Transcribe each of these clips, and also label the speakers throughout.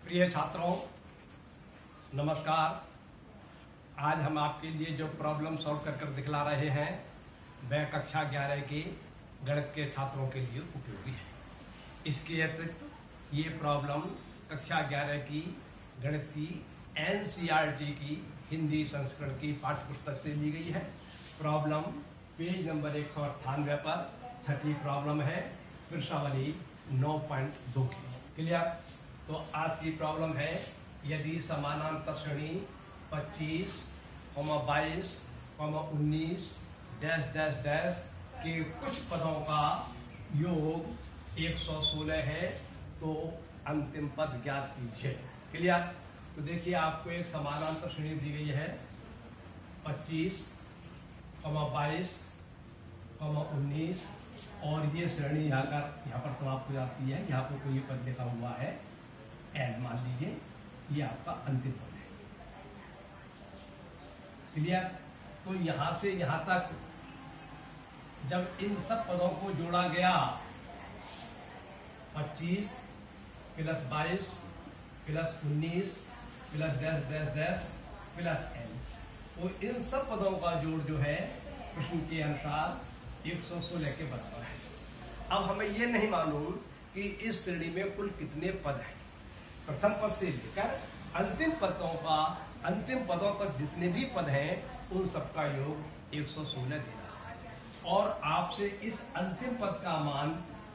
Speaker 1: प्रिय छात्रों, नमस्कार। आज हम आपके लिए जो प्रॉब्लम सॉल्व कर दिखला रहे हैं वह कक्षा 11 के गणित के छात्रों के लिए उपयोगी है। इसके अतिरिक्त ये प्रॉब्लम कक्षा 11 की गणित की एनसीईआरटी की हिंदी संस्करण की पाठ्यपुस्तक से ली गई है। प्रॉब्लम पेज नंबर 198 पर छठी प्रॉब्लम है, प्रश्नावली 9.2 की। क्लियर? तो आज की प्रॉब्लम है, यदि समानांतर श्रेणी 25, 22, 19 डैश डैश डैश के कुछ पदों का योग 116 है तो अंतिम पद ज्ञात कीजिए। क्लियर? तो देखिए, आपको एक समानांतर श्रेणी दी गई है 25, 22, 19 और ये श्रेणी यहाँ पर समाप्त हो जाती है। यहाँ पर कोई पद लिखा हुआ है एन, मान लीजिए ये आपका अंतिम पद है। क्लियर? तो यहां से यहां तक जब इन सब पदों को जोड़ा गया 25 plus 22 plus 19 plus dash dash dash plus N, तो इन सब पदों का जोड़ जो है प्रश्न के अनुसार 116 के बराबर है। अब हमें यह नहीं मालूम कि इस श्रेणी में कुल कितने पद हैं। प्रथम पद से लेकर अंतिम पदों तक जितने भी पद हैं उन सबका योग 116 दे रहा है और आपसे इस अंतिम पद का मान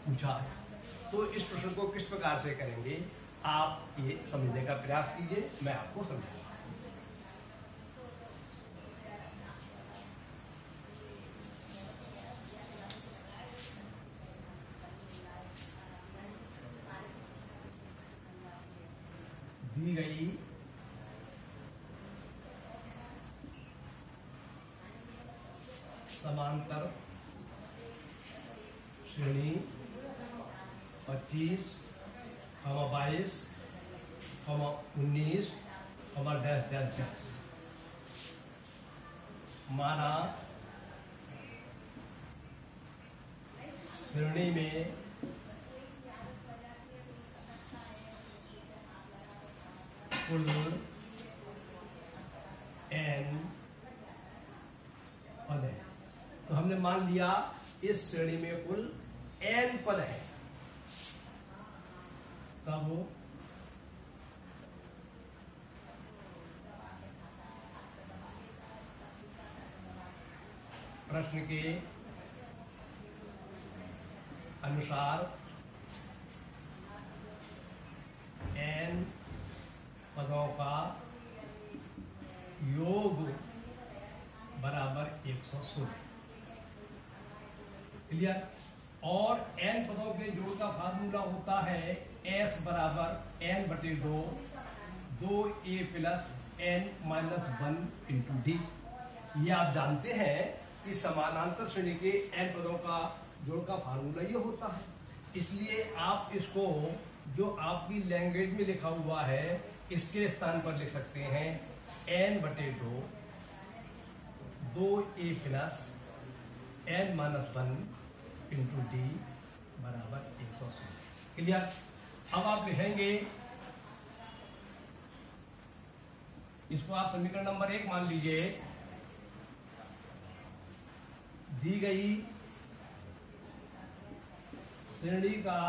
Speaker 1: पूछा है। तो इस प्रश्न को किस प्रकार से करेंगे आप ये समझने का प्रयास कीजिए, मैं आपको समझाऊंगा। दी गई समांतर श्रेणी 25, 22, 19 डैश डैश डैश, माना श्रेणी में कुल n पद है। तो हमने मान लिया इस श्रेणी में कुल n पद है। तब प्रश्न के अनुसार n पदों का योग बराबर 116। क्लियर? और n पदों के जोड़ का फार्मूला होता है s बराबर n बटे 2a plus n minus 1 into D. ये आप जानते हैं कि समानांतर श्रेणी के n पदों का जोड़ का फार्मूला ये होता है। इसलिए आप इसको जो आपकी लैंग्वेज में लिखा हुआ है इसके स्थान पर लिख सकते हैं n बटे 2a plus n minus 1 into D बराबर 116। क्लियर? अब आप लिखेंगे, इसको आप समीकरण नंबर 1 मान लीजिए। दी गई श्रेणी का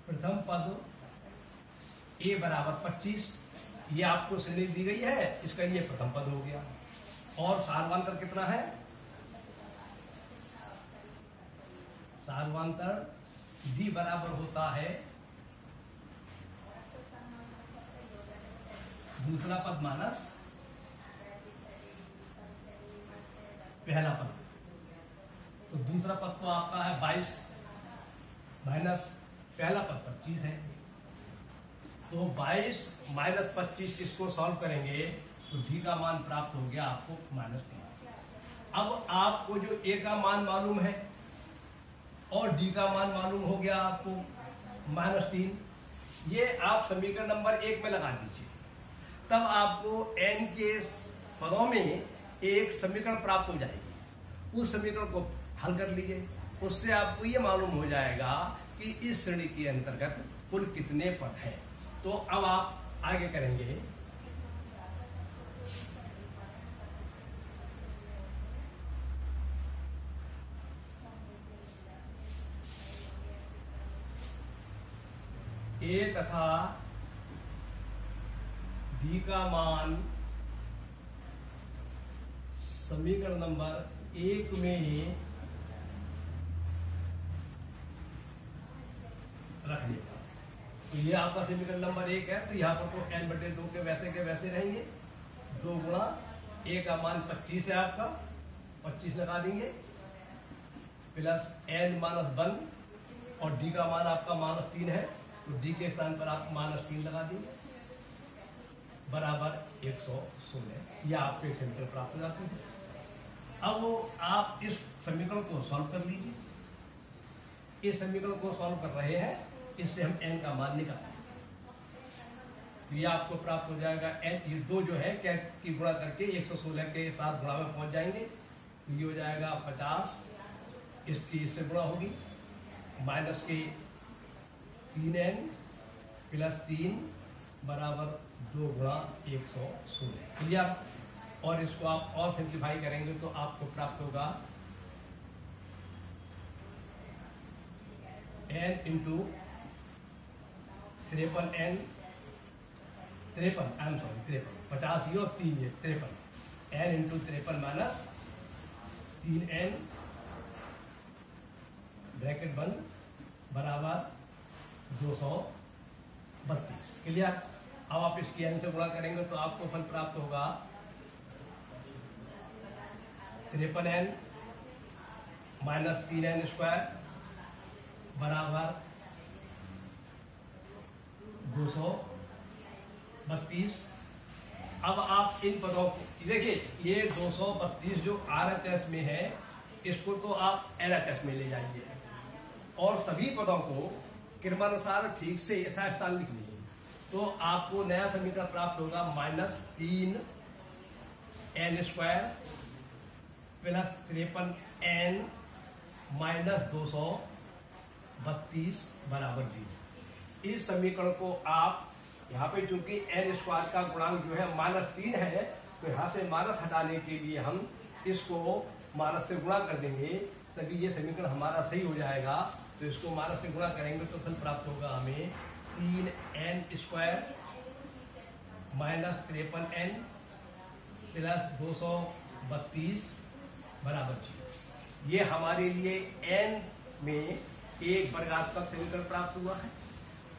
Speaker 1: प्रथम पद a बराबर 25, ये आपको श्रेणी दी गई है, इसका ये प्रथम पद हो गया। और सार्वधातुक कितना है? सार्वधातुक d बराबर होता है दूसरा पद माइनस पहला पद। तो दूसरा पद तो आपका है 22 माइनस पहला पद 25 है। तो 22 माइनस 25 इसको सॉल्व करेंगे तो डी का मान प्राप्त हो गया आपको -3। अब आपको जो ए का मान मालूम है और डी का मान मालूम हो गया आपको -3। ये आप समीकरण नंबर 1 में लगा दीजिए, तब आपको n के पदों में एक समीकरण प्राप्त हो जाएगी। उस समीकरण को हल कर लीजिए, उससे आपको ये मालूम हो जाएगा कि इस श्रेणी के अंतर्गत कुल कितने पद हैं। तो अब आप आगे करेंगे। ए तथा डी का मान समीकरण नंबर 1 में रख देता। तो ये आपका समीकरण नंबर 1 है। तो यहाँ पर तो n/2 के वैसे रहेंगे। 2 गुणा ए का मान 25 है आपका, 25 लगा देंगे, प्लस n-1 और डी का मान आपका -3 है, तो डी के स्थान पर आप -3 लगा देंगे, बराबर 116। यह आपके समीकरण प्राप्त हो जाते हैं। अब आप इस समीकरण को सॉल्व कर लीजिए। इस समीकरण को सॉल्व कर रहे हैं, इससे हम n का मान निकालेंगे। तो ये आपको प्राप्त हो जाएगा n, ये 2 जो है क्या की गुणा करके 116 के साथ गुणा में पहुंच जाएंगे। तो ये हो जाएगा 50, इसकी इससे गुणा होगी, माइनस के 3n प्लस 3 बराबर 2 गुणा 116। क्लियर। और इसको आप और सिंप्लीफाई करेंगे तो आपको प्राप्त होगा n into 53n 53 I am sorry 53 50 ये और 3 ये 53 n into 53 minus 3n bracket बंद बराबर 232। क्लियर। अब आप इसकी n से गुणा करेंगे तो आपको फल प्राप्त होगा 53n माइनस 3n स्क्वायर बराबर 232। अब आप इन पदों को देखिए, ये 232 जो RHS में है, इसको तो आप LHS में ले जाएंगे और सभी पदों को क्रमानुसार ठीक से यथास्थान लिख लीजिए। तो आपको नया समीकरण प्राप्त होगा -3n square plus 53n minus 232 बराबर 0। इस समीकरण को आप यहाँ पे चूंकि n स्क्वायर का गुणांक जो है -3 है, तो यहाँ से माइनस हटाने के लिए हम इसको माइनस से गुणा कर देंगे, तभी ये समीकरण हमारा सही हो जाएगा। तो इसको माइनस से गुणा करेंगे तो फल प्राप्त होगा हमें 3n square minus 53n plus 232 बराबर 0। ये हमारे लिए n में एक वर्गात्मक समीकरण प्राप्त हुआ है।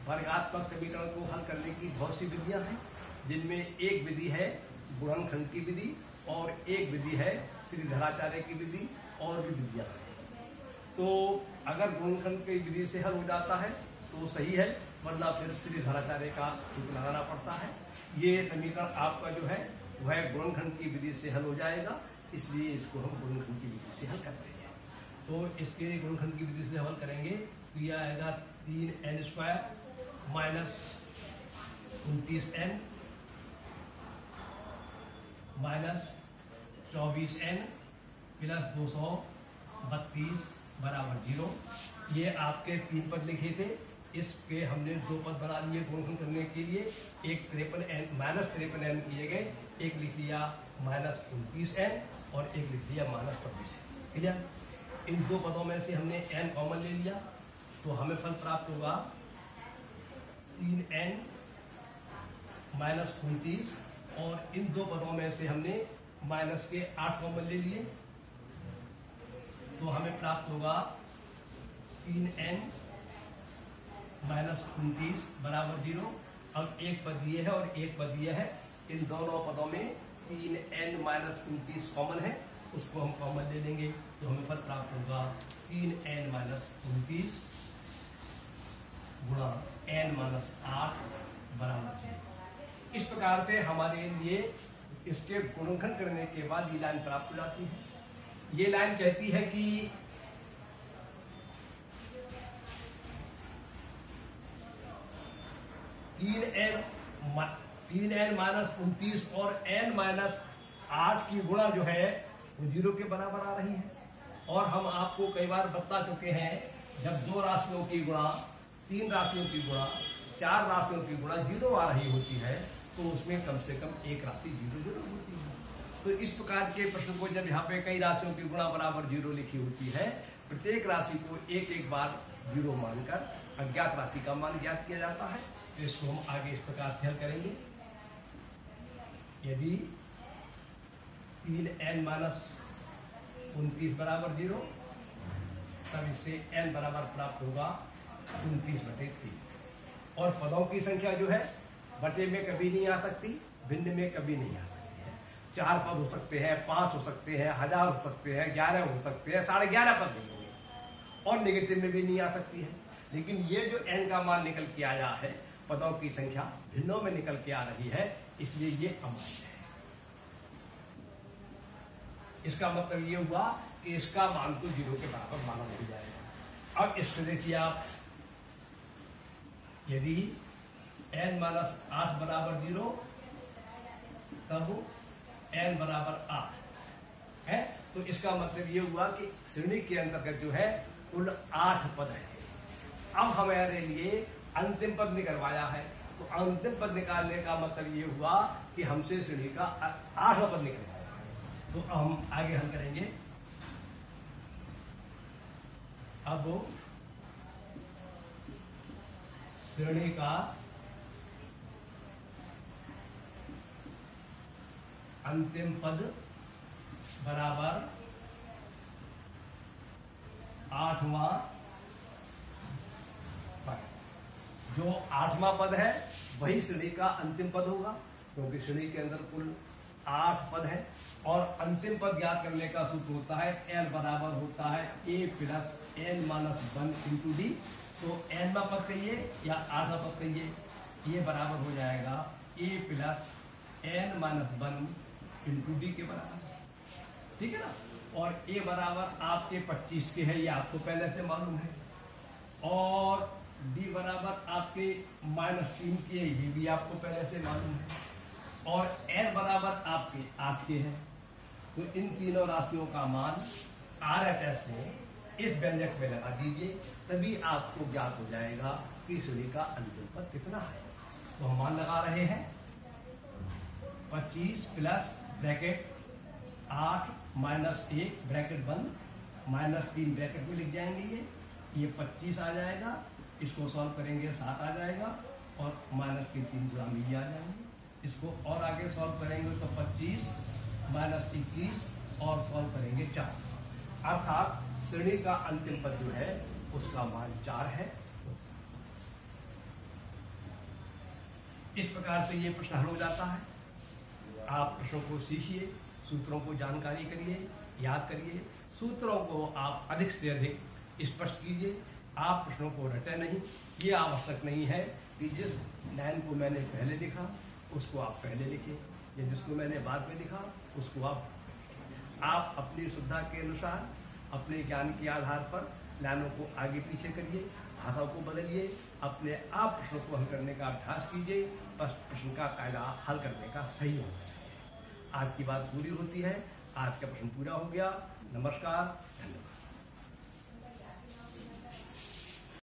Speaker 1: वर्गात्मक समीकरण को हल करने की बहुत सी विधियां हैं, जिनमें एक विधि है गुणनखंड की विधि और एक विधि है श्रीधराचार्य की विधि, और भी विधियां हैं। तो अगर गुणनखंड की विधि से हल हो जाता है तो सही है, वरना फिर श्रीधराचार्य का सूत्र लगाना पड़ता है। ये समीकरण आपका जो है वह गुणनखंड की विधि से हल हो जाएगा, इसलिए इसको हम गुणनखंड की विधि से हल कर रहे हैं। तो इसके गुणनखंड की विधि से हल करेंगे तो यह आएगा 3n square minus 29n minus 24n plus 232 बराबर 0। ये आपके 3 पद लिखे थे, इसके हमने 2 पद बना लिए गुणनखंड करने के लिए। एक 53n माइनस 53n किए गए, एक लिख लिया माइनस 29n और एक लिख लिया माइनस 24n। क्लियर। इन 2 पदों में से हमने n कॉमन ले लिया, तो हमें फल प्राप्त होगा 3n माइनस 29, और इन 2 पदों में से हमने माइनस के 8 कॉमन ले लिए, तो हमें प्राप्त होगा 3n माइनस 29 बराबर 0। अब एक पद ये है और एक पद ये है, इन दोनों पदों में 3n माइनस 29 कॉमन है, उसको हम कॉमन ले लेंगे, तो हमें फल प्राप्त होगा 3n माइनस 29 गुणा n माइनस 8 बराबर 0। इस प्रकार से हमारे लिए इसके गुणनखंड करने के बाद ये लाइन प्राप्त हो जाती है। ये लाइन कहती है कि तीन एन माइनस 29 और n माइनस 8 की गुणा जो है वो 0 के बराबर आ रही है। और हम आपको कई बार बता चुके हैं जब 2 राशियों की गुणा, 3 राशियों की गुणा, 4 राशियों की गुणा 0 आ रही होती है तो उसमें कम से कम एक राशि 0 जरूर होती है। तो इस प्रकार के प्रश्न को जब यहाँ पे कई राशियों की गुणा बराबर 0 लिखी होती है, प्रत्येक राशि को एक एक बार 0 मानकर अज्ञात राशि का मान ज्ञात किया जाता है। तो इसको हम आगे इस प्रकार से हल करेंगे। यदि 3n-29 बराबर 0, तब इससे n बराबर प्राप्त होगा 29/3। और पदों की संख्या जो है बटे में कभी नहीं आ सकती, भिन्न में कभी नहीं आ सकती है। 4 पद हो सकते हैं, 5 हो सकते हैं, 1000 हो सकते हैं, 11 हो सकते हैं, 11.5 पद नहीं होंगे और नेगेटिव में भी नहीं आ सकती है। लेकिन ये जो n का मान निकल के आया है, पदों की संख्या भिन्नों में निकल के आ रही है, इसलिए ये अमान्य है। इसका मतलब ये हुआ कि इसका मान तो 0 के बराबर माना नहीं जाएगा। अब इसको देखिए आप, यदि n-8 बराबर 0, तब n बराबर 8 है। तो इसका मतलब ये हुआ कि श्रेणी के अंतर्गत जो है कुल 8 पद है। अब हमारे लिए अंतिम पद निकलवाया है, तो अंतिम पद निकालने का मतलब ये हुआ कि हमसे श्रेणी का 8वां पद निकलवाया है। तो हम आगे हल करेंगे। अब श्रेणी का अंतिम पद बराबर 8वां पद। जो 8वां पद है वही श्रेणी का अंतिम पद होगा, क्योंकि श्रेणी के अंदर कुल 8 पद है। और अंतिम पद ज्ञात करने का सूत्र होता है L बराबर होता है A plus n-1 into D. तो nवां पद कहिए या 8वां पद कहिए, ये बराबर हो जाएगा A plus n-1 into D के बराबर, ठीक है ना। और A बराबर आपके 25 के है, ये आपको पहले से मालूम है। और D बराबर आपके -3 के, ये भी आपको पहले से मालूम है। और n बराबर आपके 8 के हैं। तो इन तीनों राशियों का मान RHS में इस व्यंजक में लगा दीजिए, तभी आपको ज्ञात हो जाएगा कि श्रेणी का अंतिम पद कितना है। तो हम मान लगा रहे हैं 25 प्लस ब्रैकेट 8 माइनस 1 ब्रैकेट बंद, -3 ब्रैकेट में लिख जाएंगे। ये 25 आ जाएगा, इसको सॉल्व करेंगे 7 आ जाएगा, और -3 गुणा में ये आ जाएंगे। इसको और आगे सॉल्व करेंगे तो 25 -21 और सॉल्व करेंगे 4। अर्थात श्रेणी का अंतिम पद जो है उसका मान 4 है। इस प्रकार से ये प्रश्न हल हो जाता है। आप प्रश्नों को सीखिए, सूत्रों को जानकारी करिए, याद करिए, सूत्रों को आप अधिक से अधिक स्पष्ट कीजिए। आप प्रश्नों को रटे नहीं। ये आवश्यक नहीं है कि जिस लाइन को मैंने पहले लिखा उसको आप पहले लिखें, या जिसको मैंने बाद में लिखा उसको आप अपनी सुविधा के अनुसार अपने ज्ञान के आधार पर लाइनों को आगे पीछे करिए, भाषा को बदलिए, अपने आप प्रश्नों को हल करने का अभ्यास कीजिए। बस प्रश्न का कायदा हल करने का सही होना चाहिए। आज की बात पूरी होती है। आज का प्रश्न पूरा हो गया। नमस्कार, धन्यवाद।